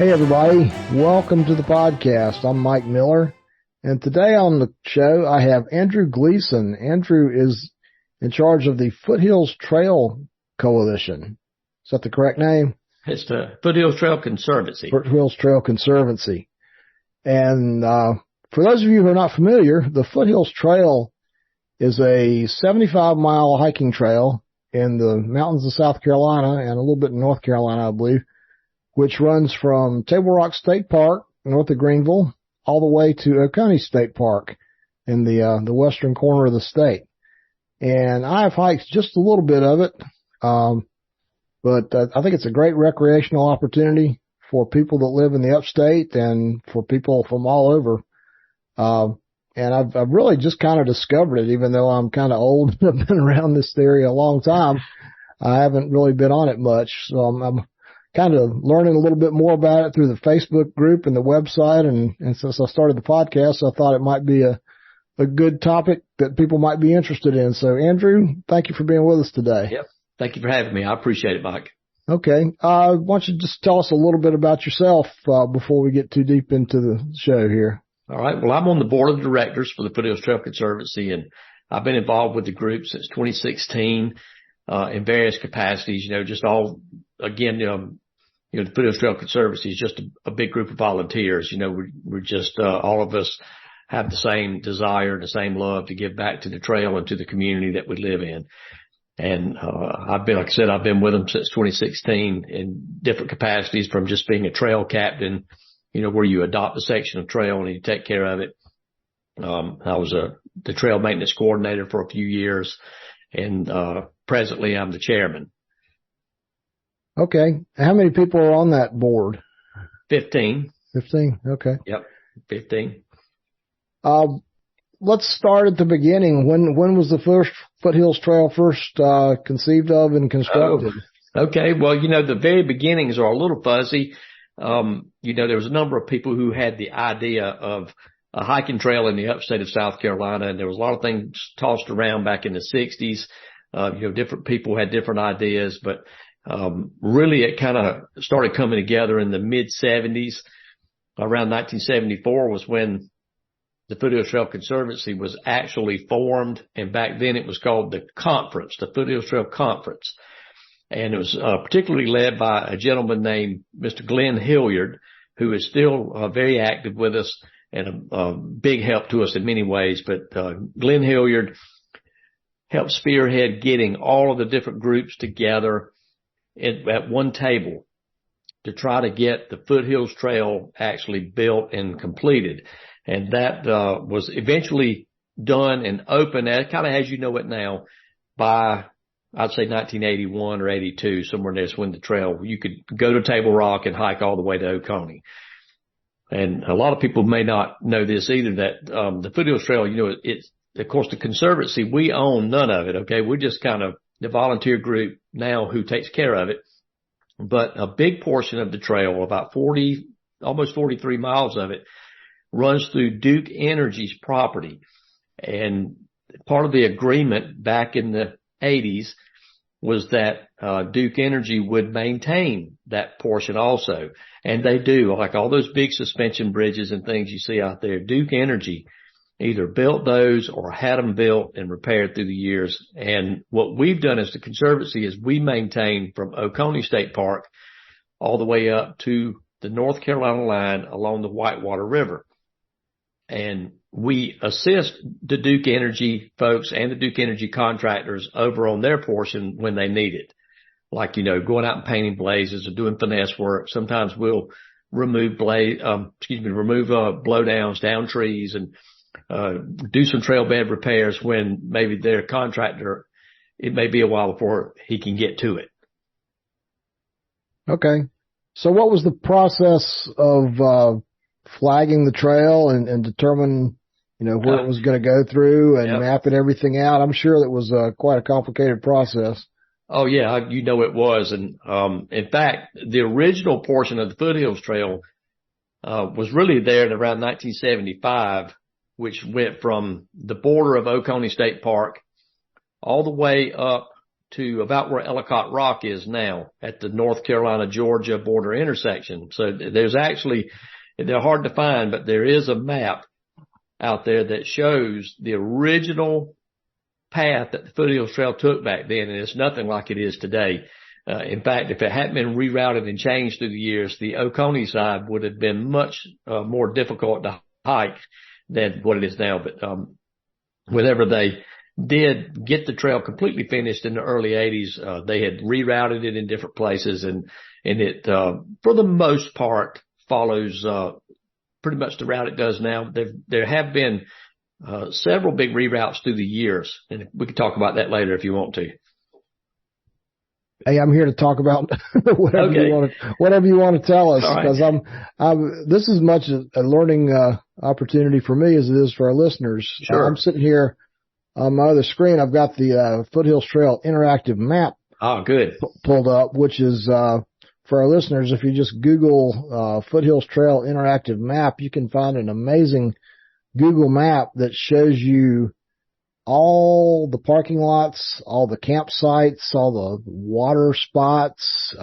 Hey everybody, welcome to the podcast. I'm Mike Miller, and today on the show I have Andrew Gleason. Andrew is in charge of the Foothills Trail Coalition. Is that the correct name? It's the Foothills Trail Conservancy. Foothills Trail Conservancy. And for those of you who are not familiar, the Foothills Trail is a 75-mile hiking trail in the mountains of South Carolina and a little bit in North Carolina, I believe, which runs from Table Rock State Park, north of Greenville, all the way to Oconee State Park in the western corner of the state. And I have hiked just a little bit of it, but I think it's a great recreational opportunity for people that live in the upstate and for people from all over. And I've really just kind of discovered it, even though I'm kind of old and I've been around this area a long time. I haven't really been on it much, so I'm kind of learning a little bit more about it through the Facebook group and the website. And since I started the podcast, I thought it might be a good topic that people might be interested in. So Andrew, thank you for being with us today. Yep. Thank you for having me. I appreciate it, Mike. Okay. Why don't you just tell us a little bit about yourself, before we get too deep into the show here? All right. Well, I'm on the board of directors for the Foothills Trail Conservancy, and I've been involved with the group since 2016, in various capacities, just all, again, the Foothills Trail Conservancy is just a big group of volunteers. We're just, all of us have the same desire, the same love to give back to the trail and to the community that we live in. And, I've been with them since 2016 in different capacities, from just being a trail captain, where you adopt a section of trail and you take care of it. I was the trail maintenance coordinator for a few years, and, presently I'm the chairman. Okay. How many people are on that board? 15. 15. Okay. Yep. 15. Let's start at the beginning. When was the first Foothills Trail conceived of and constructed? Oh, okay. Well, the very beginnings are a little fuzzy. There was a number of people who had the idea of a hiking trail in the upstate of South Carolina, and there was a lot of things tossed around back in the 60s. Different people had different ideas, but really it kind of started coming together in the mid 70s. Around 1974 was when the Foothills Trail Conservancy was actually formed. And back then it was called the conference, the Foothills Trail Conference. And it was particularly led by a gentleman named Mr. Glenn Hilliard, who is still very active with us and a big help to us in many ways. But Glenn Hilliard helped spearhead getting all of the different groups together at one table to try to get the Foothills Trail actually built and completed. And that was eventually done and open, kind of as you know it now, by, I'd say 1981 or 82, somewhere there's when the trail, you could go to Table Rock and hike all the way to Oconee. And a lot of people may not know this either, that the Foothills Trail, it's, of course, the Conservancy, we own none of it, okay? We're just kind of the volunteer group now who takes care of it. But a big portion of the trail, about 40, almost 43 miles of it, runs through Duke Energy's property. And part of the agreement back in the 80s was that Duke Energy would maintain that portion also. And they do, like all those big suspension bridges and things you see out there. Duke Energy either built those or had them built and repaired through the years. And what we've done as the Conservancy is we maintain from Oconee State Park all the way up to the North Carolina line along the Whitewater River. And we assist the Duke Energy folks and the Duke Energy contractors over on their portion when they need it. Like, going out and painting blazes or doing finesse work. Sometimes we'll remove blowdowns down trees and do some trail bed repairs when maybe their contractor, it may be a while before he can get to it. Okay. So what was the process of flagging the trail and determine, where it was going to go through and mapping everything out? I'm sure that was quite a complicated process. Oh yeah, it was. And in fact, the original portion of the Foothills Trail was really there in around 1975, which went from the border of Oconee State Park all the way up to about where Ellicott Rock is now at the North Carolina-Georgia border intersection. So there's actually, they're hard to find, but there is a map out there that shows the original path that the Foothills Trail took back then, and it's nothing like it is today. In fact, if it hadn't been rerouted and changed through the years, the Oconee side would have been much more difficult to hike than what it is now. But whenever they did get the trail completely finished in the early 80s, they had rerouted it in different places, and it for the most part follows pretty much the route it does now. There have been several big reroutes through the years, and we can talk about that later if you want to. Hey, I'm here to talk about whatever you want to tell us, because this is much a learning opportunity for me as it is for our listeners. Sure. I'm sitting here on my other screen. I've got the Foothills Trail interactive map. Oh, good. Pulled up, which is for our listeners. If you just Google Foothills Trail interactive map, you can find an amazing Google map that shows you all the parking lots, all the campsites, all the water spots,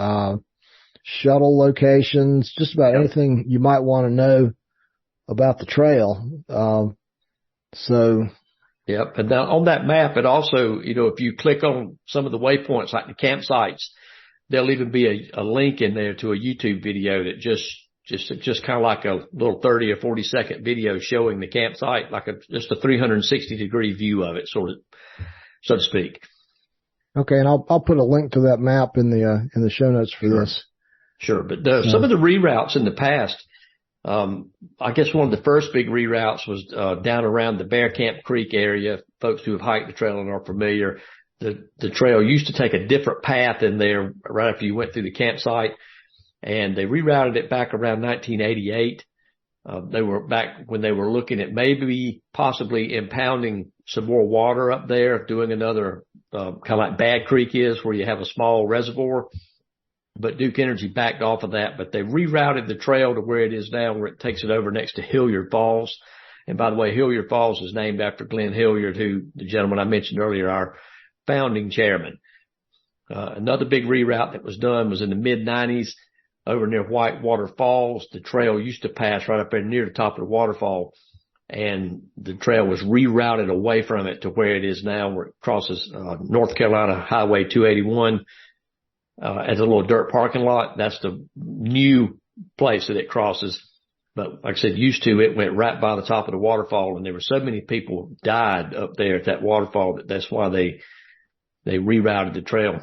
shuttle locations, just about anything you might want to know about the trail. Yep. And now on that map, it also, if you click on some of the waypoints like the campsites, there'll even be a link in there to a YouTube video that just kind of like a little 30 or 40 second video showing the campsite, like just a 360 degree view of it, sort of, so to speak. Okay. And I'll put a link to that map in the show notes for this. Sure. But some of the reroutes in the past, I guess one of the first big reroutes was down around the Bear Camp Creek area. Folks who have hiked the trail and are familiar, the trail used to take a different path in there right after you went through the campsite, and they rerouted it back around 1988. They were back when they were looking at maybe possibly impounding some more water up there, doing another kind of like Bad Creek is, where you have a small reservoir. But Duke Energy backed off of that, but they rerouted the trail to where it is now, where it takes it over next to Hilliard Falls. And by the way, Hilliard Falls is named after Glenn Hilliard, who the gentleman I mentioned earlier, our founding chairman. Another big reroute that was done was in the mid-90s over near Whitewater Falls. The trail used to pass right up there near the top of the waterfall, and the trail was rerouted away from it to where it is now, where it crosses North Carolina Highway 281. As a little dirt parking lot. That's the new place that it crosses. But like I said, it went right by the top of the waterfall, and there were so many people died up there at that waterfall that's why they rerouted the trail.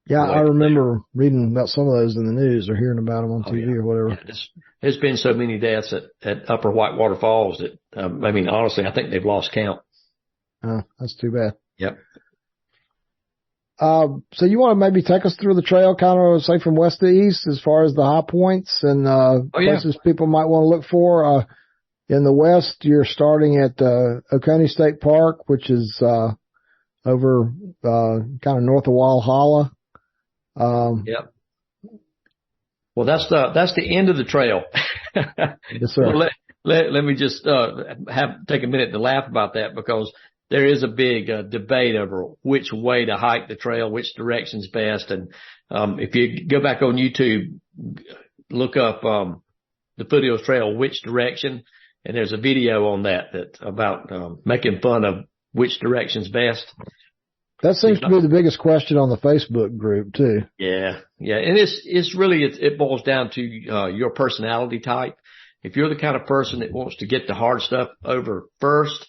Yeah, I remember reading about some of those in the news or hearing about them on TV or whatever. Yeah, there's been so many deaths at Upper Whitewater Falls that, honestly, I think they've lost count. That's too bad. Yep. So you want to maybe take us through the trail, kind of say from west to east, as far as the high points and places people might want to look for. In the west, you're starting at Oconee State Park, which is over kind of north of Walhalla. Yep. Well, that's the end of the trail. Yes, sir. Well, let me just take a minute to laugh about that, because there is a big debate over which way to hike the trail, which direction's best. And if you go back on YouTube, look up the Foothills Trail, which direction, and there's a video on that about making fun of which direction's best. That seems to be the biggest question on the Facebook group too. Yeah. And it's really, it boils down to your personality type. If you're the kind of person that wants to get the hard stuff over first,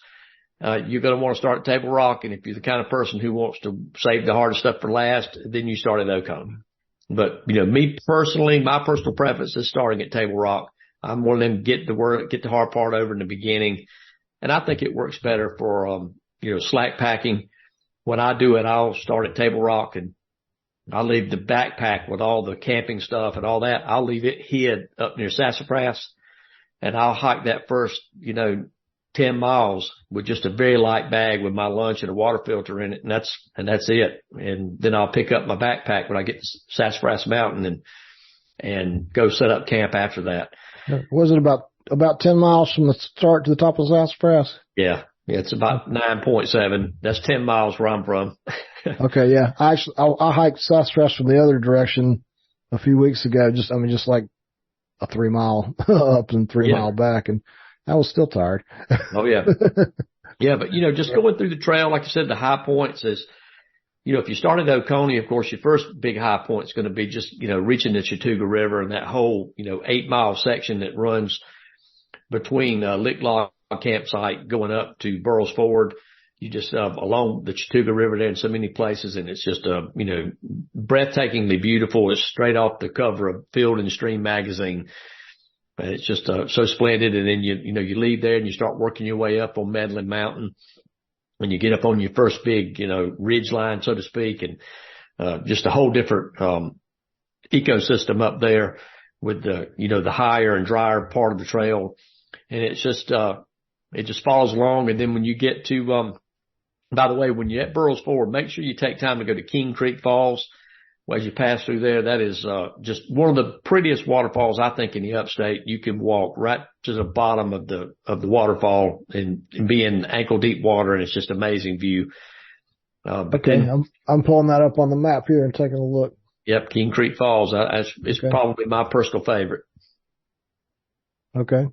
you're going to want to start at Table Rock. And if you're the kind of person who wants to save the hardest stuff for last, then you start at Oconee. But, me personally, my personal preference is starting at Table Rock. I'm one of them get the hard part over in the beginning. And I think it works better for, slack packing. When I do it, I'll start at Table Rock, and I'll leave the backpack with all the camping stuff and all that. I'll leave it hid up near Sassafras, and I'll hike that first, 10 miles with just a very light bag with my lunch and a water filter in it. And that's it. And then I'll pick up my backpack when I get to Sassafras Mountain and go set up camp after that. Was it about 10 miles from the start to the top of Sassafras? Yeah. Yeah, it's about 9.7. That's 10 miles where I'm from. Okay. Yeah. I hiked South Crest from the other direction a few weeks ago. Just like a 3 mile up and 3 mile back. And I was still tired. Oh yeah. Yeah. But just going through the trail, like I said, the high points is, if you start at Oconee, of course, your first big high point is going to be just, reaching the Chattooga River and that whole, 8-mile section that runs between Lick Log campsite going up to Burroughs Ford. You just along the Chattooga River there in so many places, and it's just breathtakingly beautiful. It's straight off the cover of Field and Stream magazine. And it's just so splendid. And then you leave there and you start working your way up on Medlin Mountain, and you get up on your first big ridge line, so to speak, and just a whole different ecosystem up there with the higher and drier part of the trail. And it's just it just follows along. And then when you get to by the way, when you're at Burroughs Ford, make sure you take time to go to King Creek Falls. As you pass through there, that is just one of the prettiest waterfalls, I think, in the upstate. You can walk right to the bottom of the waterfall and be in ankle deep water, and it's just an amazing view. Okay, I'm pulling that up on the map here and taking a look. Yep, King Creek Falls. It's probably my personal favorite. Okay.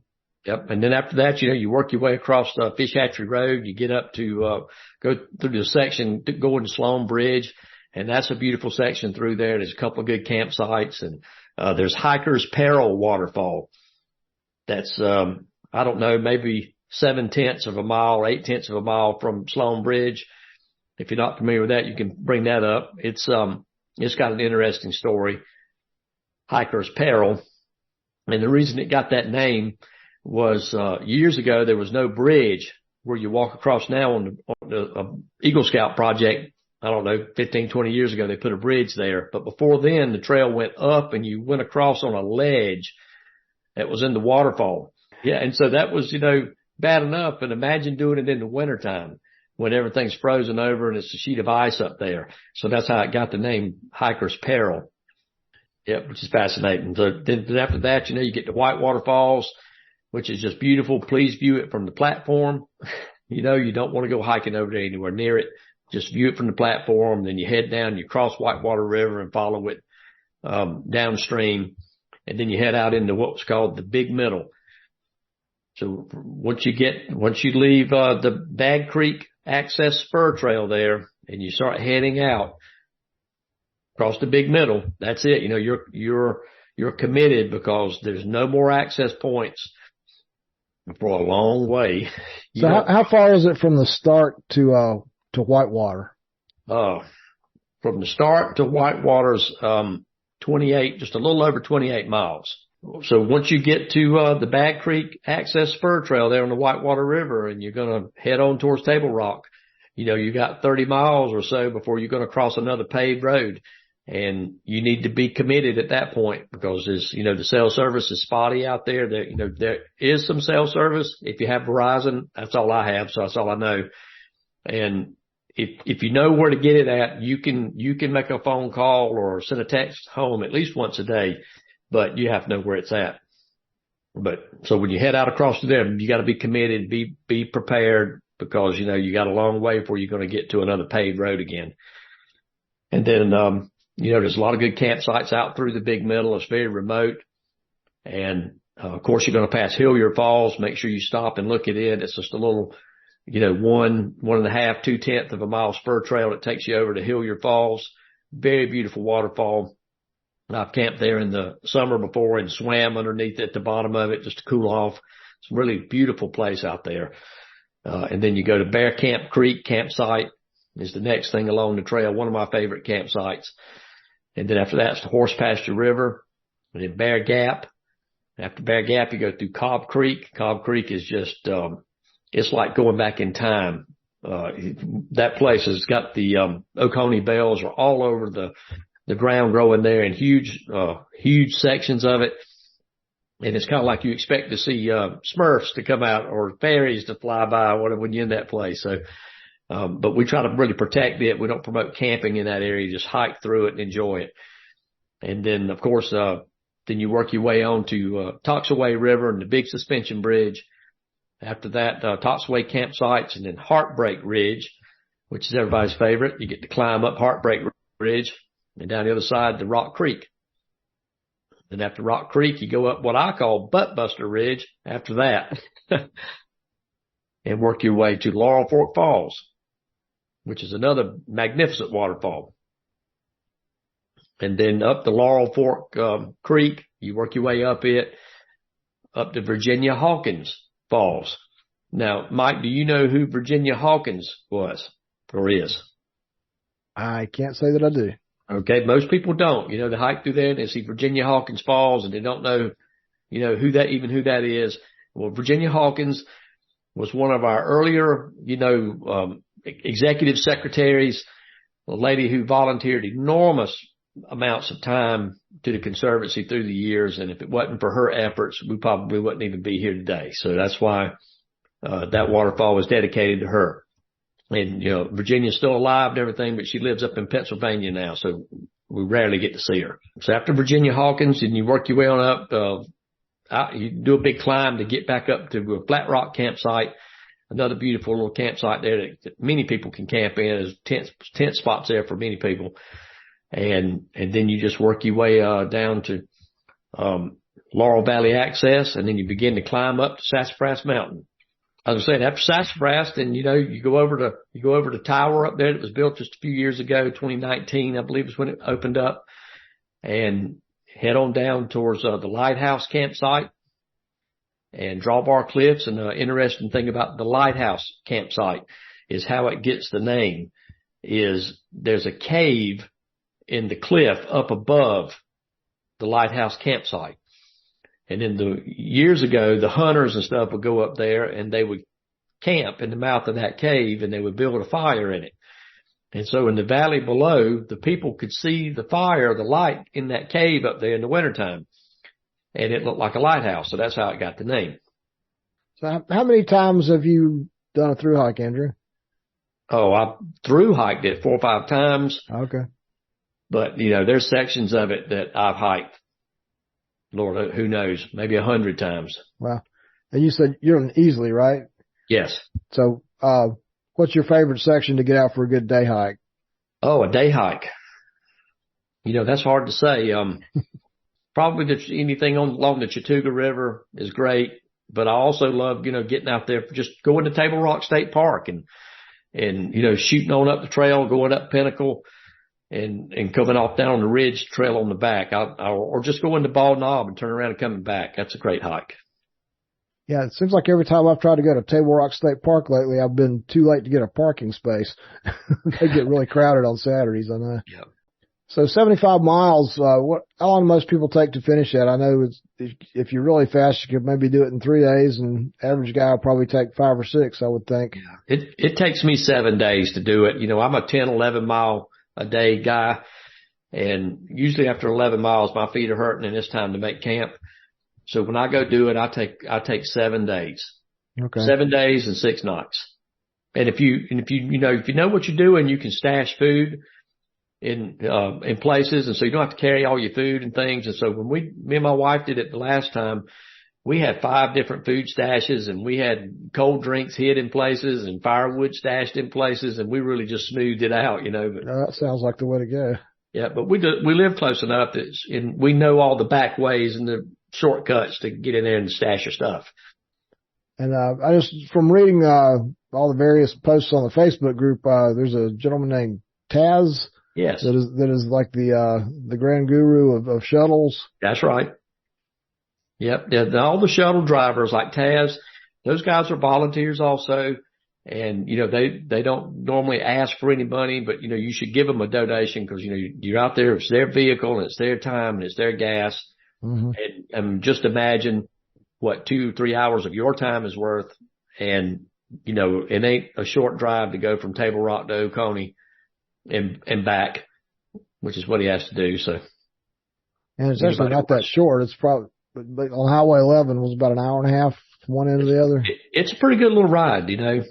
Yep. And then after that, you work your way across Fish Hatchery Road. You get up to go through the section going to Sloan Bridge, and that's a beautiful section through there. There's a couple of good campsites, and there's Hiker's Peril Waterfall. That's I don't know, maybe 0.7 of a mile or 0.8 of a mile from Sloan Bridge. If you're not familiar with that, you can bring that up. It's got an interesting story, Hiker's Peril, and the reason it got that name was years ago there was no bridge where you walk across now on the Eagle Scout project. I don't know, 15, 20 years ago they put a bridge there. But before then the trail went up and you went across on a ledge that was in the waterfall. Yeah, and so that was, bad enough. And imagine doing it in the wintertime when everything's frozen over and it's a sheet of ice up there. So that's how it got the name Hiker's Peril. Yep, which is fascinating. So then after that, you get to Whitewater Falls, which is just beautiful. Please view it from the platform. You don't want to go hiking over there anywhere near it. Just view it from the platform. Then you head down, you cross Whitewater River and follow it downstream. And then you head out into what's called the Big Middle. So once you leave the Bag Creek Access Spur Trail there and you start heading out across the Big Middle, that's it. You're committed because there's no more access points for a long way. So how far is it from the start to Whitewater? From the start to Whitewater's 28, just a little over 28 miles. So once you get to the Bag Creek Access Spur Trail there on the Whitewater River and you're going to head on towards Table Rock, you got 30 miles or so before you're going to cross another paved road. And you need to be committed at that point because the cell service is spotty out there. There is some cell service. If you have Verizon, that's all I have. So that's all I know. And if you know where to get it at, you can make a phone call or send a text home at least once a day, but you have to know where it's at. But so when you head out across to them, you got to be committed, be prepared because, you got a long way before you're going to get to another paved road again. And then, there's a lot of good campsites out through the Big Middle. It's very remote. And, of course, you're going to pass Hilliard Falls. Make sure you stop and look at it. It's just a little, 1.5, 0.2 of a mile spur trail that takes you over to Hilliard Falls. Very beautiful waterfall. I've camped there in the summer before and swam underneath at the bottom of it just to cool off. It's a really beautiful place out there. And then you go to Bear Camp Creek campsite is the next thing along the trail. One of my favorite campsites. And then after that, it's the Horse Pasture River and then Bear Gap. After Bear Gap, you go through Cobb Creek. Cobb Creek is just, it's like going back in time. That place has got the, Oconee bells are all over the ground growing there in huge sections of it. And it's kind of like you expect to see, Smurfs to come out or fairies to fly by when you're in that place. So, but we try to really protect it. We don't promote camping in that area. Just hike through it and enjoy it. And then, of course, then you work your way on to Toxaway River and the Big Suspension Bridge. After that, Toxaway campsites and then Heartbreak Ridge, which is everybody's favorite. You get to climb up Heartbreak Ridge and down the other side to Rock Creek. Then after Rock Creek, you go up what I call Butt Buster Ridge after that and work your way to Laurel Fork Falls, which is another magnificent waterfall. And then up the Laurel Fork Creek, you work your way up it, up to Virginia Hawkins Falls. Now, Mike, do you know who Virginia Hawkins was or is? I can't say that I do. Okay, most people don't. You know, they hike through there and they see Virginia Hawkins Falls and they don't know, you know, who that is. Well, Virginia Hawkins was one of our earlier, you know, executive secretaries, a lady who volunteered enormous amounts of time to the Conservancy through the years. And if it wasn't for her efforts, we probably wouldn't even be here today. So that's why that waterfall was dedicated to her. And, you know, Virginia's still alive and everything, but she lives up in Pennsylvania now, so we rarely get to see her. So after Virginia Hawkins, and you work your way on up, you do a big climb to get back up to a Flat Rock campsite, another beautiful little campsite there that many people can camp in. There's tent spots there for many people. And then you just work your way down to Laurel Valley Access, and then you begin to climb up to Sassafras Mountain. As I said, after Sassafras, then, you know, you go over to Tower up there that was built just a few years ago, 2019, I believe is when it opened up, and head on down towards the Lighthouse campsite and Drawbar Cliffs. And the interesting thing about the Lighthouse campsite is how it gets the name is there's a cave in the cliff up above the Lighthouse campsite. And in the years ago, the hunters and stuff would go up there and they would camp in the mouth of that cave and they would build a fire in it. And so in the valley below, the people could see the fire, the light in that cave up there in the wintertime. And it looked like a lighthouse. So that's how it got the name. So how many times have you done a thru hike, Andrew? Oh, I thru hiked it 4 or 5 times. Okay. But, you know, there's sections of it that I've hiked, Lord, who knows, maybe 100 times. Wow. And you said you're in Easley, right? Yes. So, what's your favorite section to get out for a good day hike? Oh, a day hike. You know, that's hard to say. Probably anything along the Chattooga River is great, but I also love, you know, getting out there, just going to Table Rock State Park and, you know, shooting on up the trail, going up Pinnacle and coming off down the ridge trail on the back. Or just going to Bald Knob and turn around and coming back. That's a great hike. Yeah, it seems like every time I've tried to go to Table Rock State Park lately, I've been too late to get a parking space. They get really crowded on Saturdays, I know. Yeah. So 75 miles, how long do most people take to finish that? I know if you're really fast, you could maybe do it in 3 days, and average guy will probably take 5 or 6, I would think. Yeah. It takes me 7 days to do it. You know, I'm a 10, 11 mile a day guy. And usually after 11 miles, my feet are hurting and it's time to make camp. So when I go do it, I take 7 days. Okay. 7 days and 6 nights. And if you know what you're doing, you can stash food in places. And so you don't have to carry all your food and things. And so when me and my wife did it the last time, we had 5 different food stashes and we had cold drinks hid in places and firewood stashed in places. And we really just smoothed it out, you know. But that sounds like the way to go. Yeah. But we live close enough and we know all the back ways and the shortcuts to get in there and stash your stuff. And, I just, from reading, all the various posts on the Facebook group, there's a gentleman named Taz. Yes. That is like the grand guru of shuttles. That's right. Yep. All the shuttle drivers like Taz, those guys are volunteers also. And, you know, they don't normally ask for any money, but, you know, you should give them a donation because, you know, you're out there. It's their vehicle and it's their time and it's their gas. Mm-hmm. And just imagine what 2-3 hours of your time is worth. And, you know, it ain't a short drive to go from Table Rock to Oconee and back, which is what he has to do. So. And it's actually not that short. It's probably, but on Highway 11 was about an hour and a half from one end to the other. It's a pretty good little ride, you know.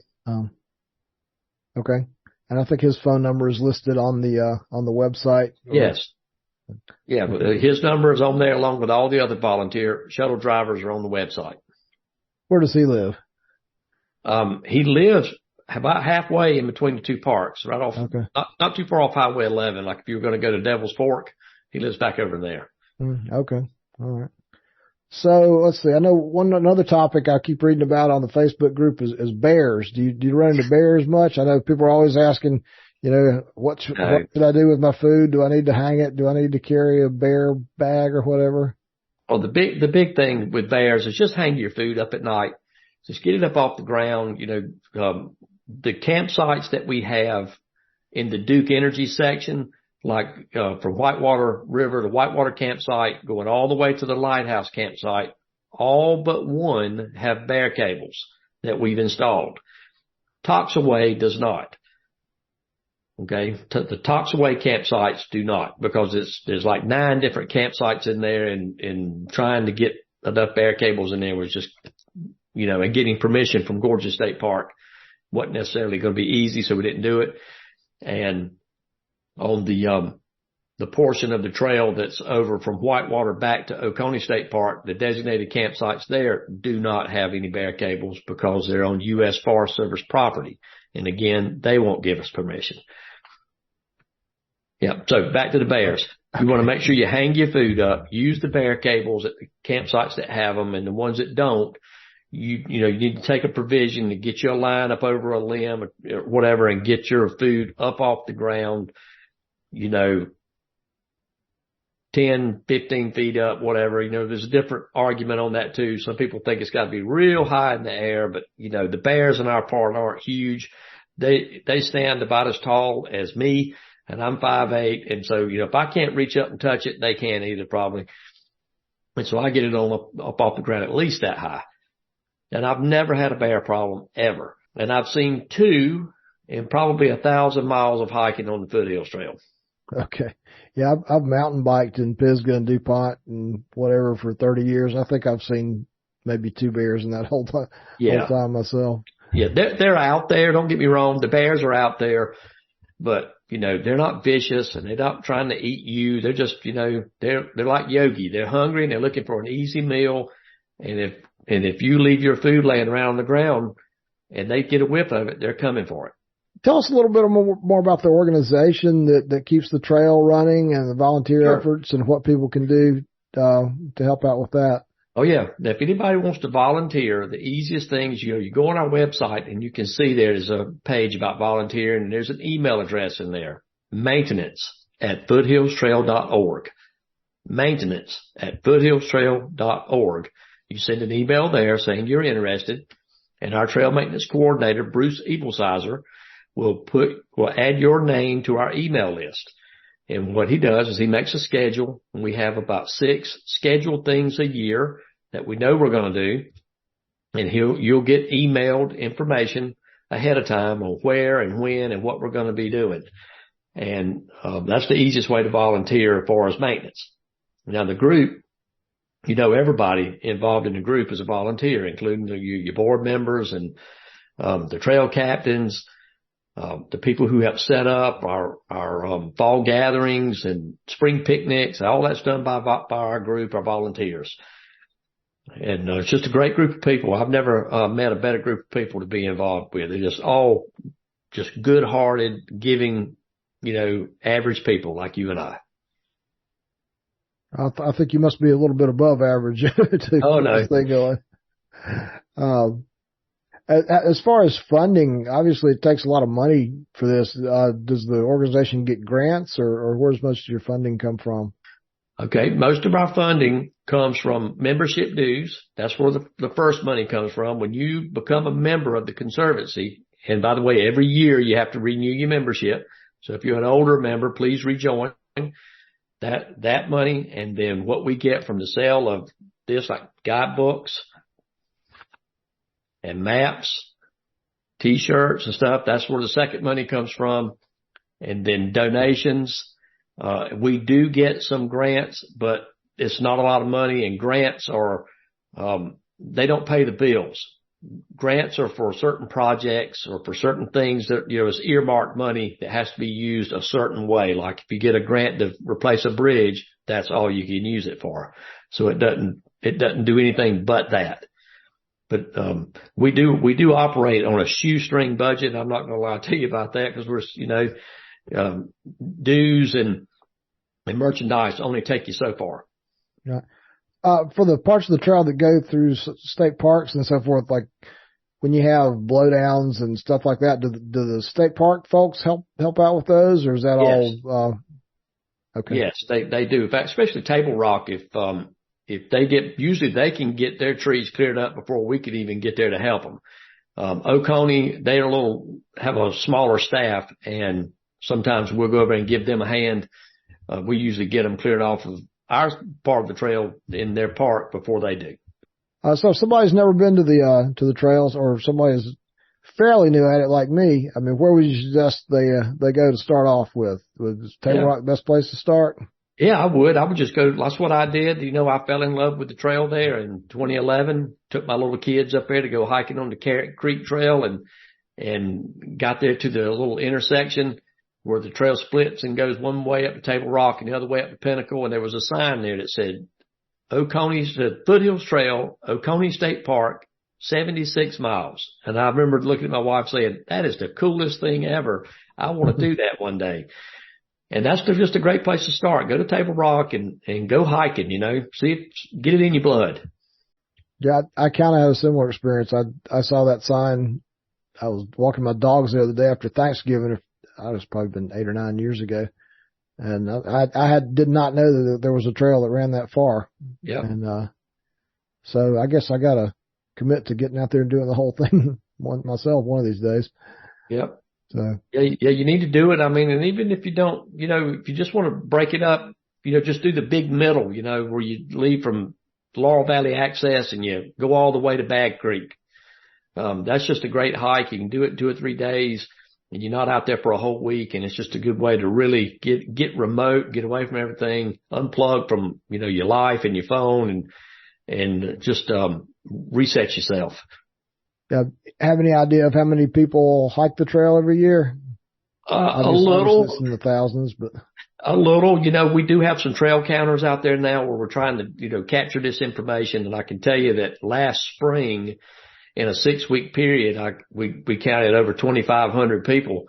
Okay. And I think his phone number is listed on the website. Yes. Yeah, but his number is on there along with all the other volunteer shuttle drivers are on the website. Where does he live? He lives about halfway in between the two parks, right off, Okay. not too far off Highway 11. Like if you were going to go to Devil's Fork, he lives back over there. Okay. All right. So let's see. I know another topic I keep reading about on the Facebook group is bears. Do you run into bears much? I know people are always asking, what should I do with my food? Do I need to hang it? Do I need to carry a bear bag or whatever? Well, the big thing with bears is just hang your food up at night. Just get it up off the ground. The campsites that we have in the Duke Energy section, like from Whitewater River to Whitewater campsite, going all the way to the Lighthouse campsite, all but one have bear cables that we've installed. Toxaway does not. Okay. The Toxaway campsites do not, because there's like 9 different campsites in there, and trying to get enough bear cables in there was just, and getting permission from Oconee State Park wasn't necessarily going to be easy. So we didn't do it. And on the portion of the trail that's over from Whitewater back to Oconee State Park, the designated campsites there do not have any bear cables because they're on U.S. Forest Service property. And again, they won't give us permission. Yeah. So back to the bears. You want to make sure you hang your food up, use the bear cables at the campsites that have them, and the ones that don't, you need to take a provision to get your line up over a limb or whatever and get your food up off the ground, 10, 15 feet up, whatever. There's a different argument on that too. Some people think it's got to be real high in the air, but the bears in our park aren't huge. They stand about as tall as me, and I'm 5'8". And so, if I can't reach up and touch it, they can't either probably. And so I get it on up off the ground at least that high. And I've never had a bear problem ever. And I've seen 2 in probably 1,000 miles of hiking on the Foothills Trail. Okay. Yeah, I've mountain biked in Pisgah and DuPont and whatever for 30 years. I think I've seen maybe 2 bears in that whole time myself. Yeah, they're out there. Don't get me wrong. The bears are out there, but they're not vicious and they're not trying to eat you. They're just, they're like Yogi. They're hungry and they're looking for an easy meal. And if you leave your food laying around on the ground and they get a whiff of it, they're coming for it. Tell us a little bit more about the organization that keeps the trail running and the volunteer efforts and what people can do to help out with that. Oh, yeah. Now, if anybody wants to volunteer, the easiest thing is, you go on our website and you can see there's a page about volunteering, and there's an email address in there, maintenance@foothillstrail.org. Maintenance@foothillstrail.org. You send an email there saying you're interested, and our trail maintenance coordinator, Bruce Eaglesizer, will add your name to our email list. And what he does is he makes a schedule, and we have about 6 scheduled things a year that we know we're going to do. And you'll get emailed information ahead of time on where and when and what we're going to be doing. And that's the easiest way to volunteer for us maintenance. Now the group, everybody involved in the group is a volunteer, including your board members and the trail captains, the people who have set up our fall gatherings and spring picnics. All that's done by our group, our volunteers. And it's just a great group of people. I've never met a better group of people to be involved with. They're just all just good-hearted, giving, average people like you and I. I think you must be a little bit above average to keep this thing going. As far as funding, obviously it takes a lot of money for this. Does the organization get grants, or where's most of your funding come from? Okay. Most of our funding comes from membership dues. That's where the first money comes from. When you become a member of the Conservancy, and by the way, every year you have to renew your membership. So if you're an older member, please rejoin that money. And then what we get from the sale of this, like guidebooks and maps, T-shirts and stuff, that's where the second money comes from. And then donations. We do get some grants, but it's not a lot of money, and grants are, they don't pay the bills. Grants are for certain projects or for certain things that, it's earmarked money that has to be used a certain way. Like if you get a grant to replace a bridge, that's all you can use it for. So it doesn't do anything but that. we do operate on a shoestring budget. I'm not going to lie to you about that because dues and merchandise only take you so far. Yeah. For the parts of the trail that go through state parks and so forth, like when you have blowdowns and stuff like that, do the state park folks help out with those, or is that all? Okay. Yes, they do. In fact, especially Table Rock, if usually they can get their trees cleared up before we could even get there to help them. Oconee, have a smaller staff, and sometimes we'll go over and give them a hand. We usually get them cleared off of our part of the trail in their park before they do. So if somebody's never been to the trails, or somebody's fairly new at it like me, I mean, where would you suggest they go to start off with? Was Table Rock the best place to start? Yeah, I would. I would just go. That's what I did. I fell in love with the trail there in 2011. Took my little kids up there to go hiking on the Carrot Creek Trail, and got there to the little intersection where the trail splits and goes one way up to Table Rock and the other way up to Pinnacle. And there was a sign there that said, Foothills Trail, Oconee State Park, 76 miles. And I remember looking at my wife saying, that is the coolest thing ever. I want to do that one day. And that's just a great place to start. Go to Table Rock and go hiking, get it in your blood. Yeah, I kind of had a similar experience. I saw that sign. I was walking my dogs the other day after Thanksgiving. I was probably been 8 or 9 years ago. And I did not know that there was a trail that ran that far. Yeah. And, so I guess I got to commit to getting out there and doing the whole thing myself one of these days. Yep. So. Yeah, you need to do it. I mean, and even if you don't, if you just want to break it up, just do the big middle, where you leave from Laurel Valley Access and you go all the way to Bag Creek. That's just a great hike. You can do it in 2 or 3 days. And you're not out there for a whole week, and it's just a good way to really get remote, get away from everything, unplug from, your life and your phone and just, reset yourself. Have any idea of how many people hike the trail every year? A little. It's in the thousands, but. A little. We do have some trail counters out there now where we're trying to, capture this information. And I can tell you that last spring, in a 6-week period, we counted over 2,500 people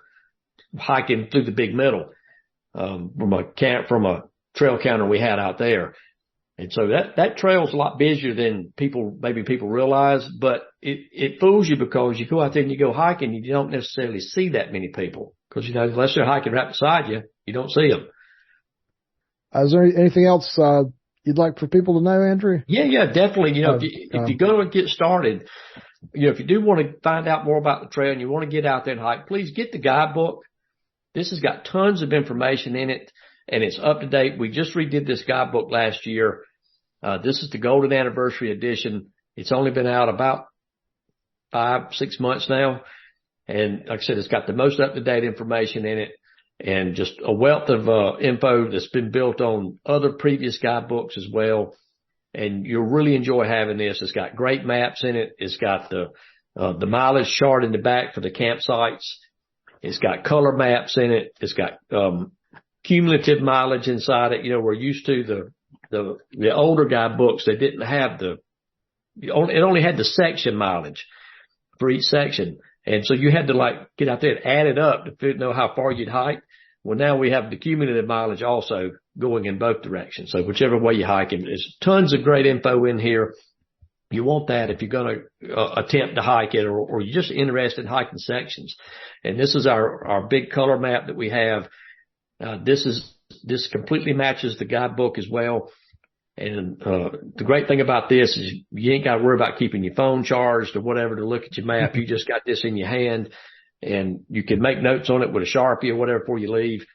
hiking through the big middle, from a trail counter we had out there. And so that trail's a lot busier than people realize, but it fools you because you go out there and you go hiking, you don't necessarily see that many people because, unless they're hiking right beside you, you don't see them. Is there anything else, you'd like for people to know, Andrew? Yeah, definitely. If you're going to get started, if you do want to find out more about the trail and you want to get out there and hike, please get the guidebook. This has got tons of information in it, and it's up to date. We just redid this guidebook last year. This is the golden anniversary edition. It's only been out about 5-6 months now. And like I said, it's got the most up-to-date information in it and just a wealth of info that's been built on other previous guidebooks as well. And you'll really enjoy having this. It's got great maps in it. It's got the mileage chart in the back for the campsites. It's got color maps in it. It's got cumulative mileage inside it. We're used to the older guidebooks. They didn't have it only had the section mileage for each section. And so you had to get out there and add it up to know how far you'd hike. Well, now we have the cumulative mileage also going in both directions. So whichever way you hike, there's tons of great info in here. You want that if you're going to attempt to hike it or you're just interested in hiking sections. And this is our big color map that we have. This completely matches the guidebook as well. And the great thing about this is you ain't got to worry about keeping your phone charged or whatever to look at your map. You just got this in your hand, and you can make notes on it with a Sharpie or whatever before you leave.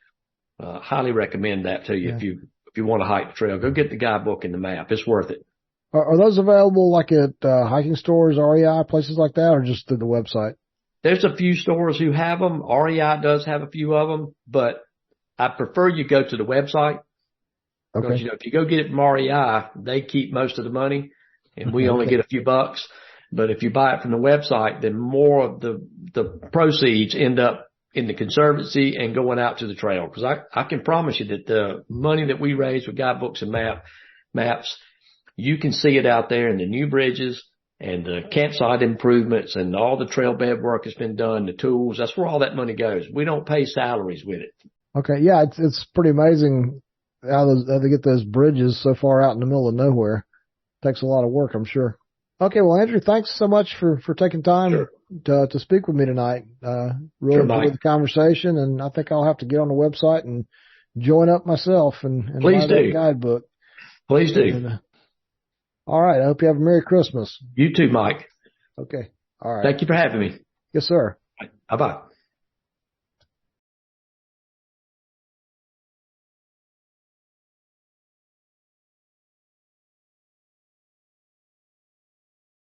Highly recommend that to you. Yeah. If you want to hike the trail. Go get the guidebook and the map. It's worth it. Are those available like at hiking stores, REI, places like that, or just through the website? There's a few stores who have them. REI does have a few of them, but I prefer you go to the website. Because, if you go get it from REI, they keep most of the money and we only get a few bucks. But if you buy it from the website, then more of the proceeds end up in the conservancy and going out to the trail. Because I can promise you that the money that we raise with guidebooks and maps, you can see it out there in the new bridges, and the campsite improvements and all the trail bed work that's been done, the tools. That's where all that money goes. We don't pay salaries with it. Okay. Yeah. It's pretty amazing how they get those bridges so far out in the middle of nowhere. Takes a lot of work, I'm sure. Okay. Well, Andrew, thanks so much for taking time to speak with me tonight. Really enjoyed the conversation, and I think I'll have to get on the website and join up myself and Please buy do. that guidebook. Please do. And, all right. I hope you have a Merry Christmas. You too, Mike. Okay. All right. Thank you for having me. Yes, sir. Bye-bye.